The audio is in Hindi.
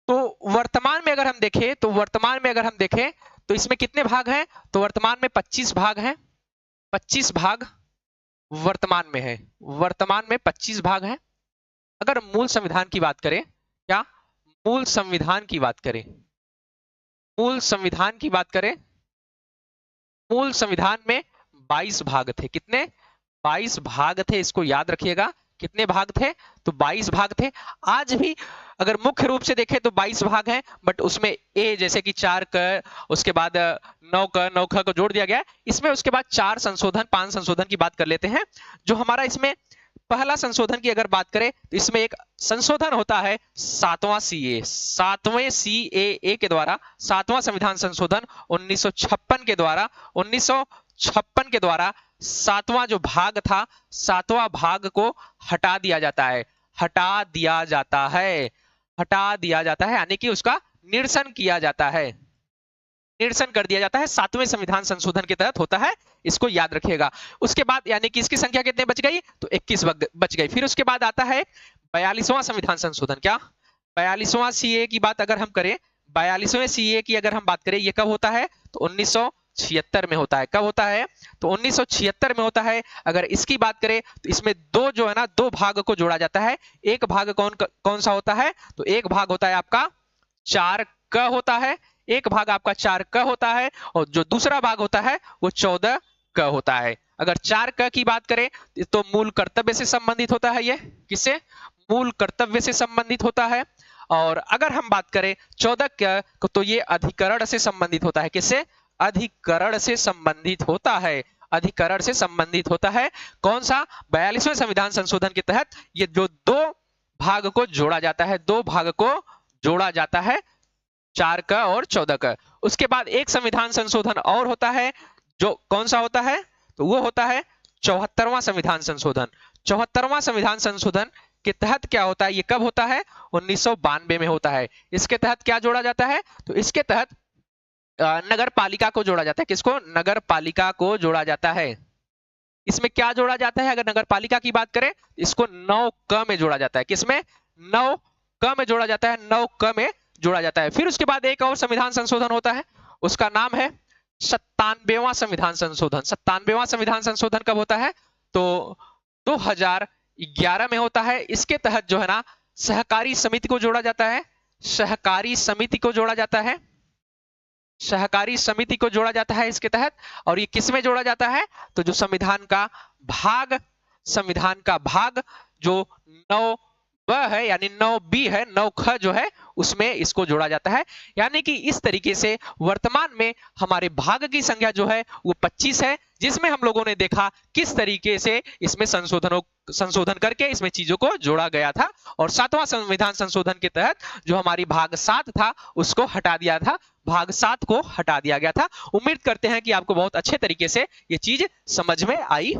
तो वर्तमान में अगर हम देखें तो इसमें कितने भाग हैं? तो वर्तमान में 25 भाग हैं। 25 भाग वर्तमान में है। वर्तमान में 25 भाग हैं। अगर मूल संविधान की बात करें, क्या मूल संविधान की बात करें, मूल संविधान की बात करें, मूल संविधान में 22 भाग थे। कितने? 22 भाग थे। इसको याद रखिएगा। कितने भाग थे? तो 22 भाग थे। आज भी अगर मुख्य रूप से देखें तो 22 भाग हैं, बट उसमें ए जैसे कि 4 क, उसके बाद 9 क 9 ख को जोड़ दिया गया। इसमें उसके बाद 4 संशोधन 5 संशोधन की बात कर लेते हैं। जो हमारा इसमें पहला संशोधन की अगर बात करें तो इसमें एक संशोधन होता है 7वां सीए, 7वें सीएए के द्वारा, 7वां संविधान संशोधन 1956 के द्वारा, 1956 के द्वारा 7वां जो भाग था, 7वां भाग को हटा दिया जाता है। हटा दिया जाता है। हटा दिया जाता है, यानी कि उसका निरसन किया जाता है। निरसन कर दिया जाता है। 7वें संविधान संशोधन के तहत होता है। इसको याद रखिएगा। उसके बाद यानी कि इसकी संख्या कितने बच गई? तो 21 बच गई। फिर उसके बाद आता है 42वां संविधान संशोधन। क्या? 42वां सीए की बात अगर हम करें, 42वें सीए की अगर हम बात करें, ये कब होता है? तो 1976 में होता है। कब होता है? तो 1976 में होता है। अगर इसकी बात करें तो इसमें दो जो है ना, दो भाग को जोड़ा जाता है। एक भाग कौन सा होता है? तो एक भाग होता है आपका 4 क होता है। एक भाग आपका 4 क होता है, और जो दूसरा भाग होता है वो 14 क होता है। अगर 4 क की बात करें तो मूल कर्तव्य से संबंधित होता है। ये किससे? मूल कर्तव्य से संबंधित होता है। और अगर हम बात करें 14 क तो ये अधिकरण से संबंधित होता है। किससे? अधिकरण से संबंधित होता है। अधिकरण से संबंधित होता है। कौन सा? 42वें संविधान संशोधन के तहत ये जो दो भाग को जोड़ा जाता है, दो भाग को जोड़ा जाता है, 4 क और 14 क। उसके बाद एक संविधान संशोधन और होता है, जो कौन सा होता है? तो वो होता है 74वां संविधान संशोधन। 74वां संविधान संशोधन के तहत क्या होता है? ये कब होता है? 1992 में होता है। इसके तहत क्या जोड़ा जाता है? तो इसके तहत नगर पालिका को जोड़ा जाता है। किसको? नगर पालिका को जोड़ा जाता है। इसमें क्या जोड़ा जाता है? अगर नगर पालिका की बात करें, इसको 9 क में जोड़ा जाता है। किसमें? 9 क में जोड़ा जाता है। 9 क में जोड़ा जाता है। फिर उसके बाद एक और संविधान संशोधन होता है, उसका नाम है 97वां संविधान संशोधन। 97वां संविधान संशोधन कब होता है? तो 2011 में होता है। इसके तहत जो है ना, सहकारी समिति को जोड़ा जाता है। सहकारी समिति को जोड़ा जाता है। सहकारी समिति को जोड़ा जाता है इसके तहत। और ये किस में जोड़ा जाता है? तो जो संविधान का भाग, संविधान का भाग जो 9 ब है, यानी 9 बी है, 9 ख जो है, उसमें इसको जोड़ा जाता है। यानी कि इस तरीके से वर्तमान में हमारे भाग की संख्या जो है वो 25 है, जिसमें हम लोगों ने देखा किस तरीके से इसमें संशोधन करके इसमें चीजों को जोड़ा गया था। और 7वां संविधान संशोधन के तहत जो हमारी भाग 7 था उसको हटा दिया था। भाग 7 को हटा दिया गया था। उम्मीद करते हैं कि आपको बहुत अच्छे तरीके से ये चीज समझ में आई।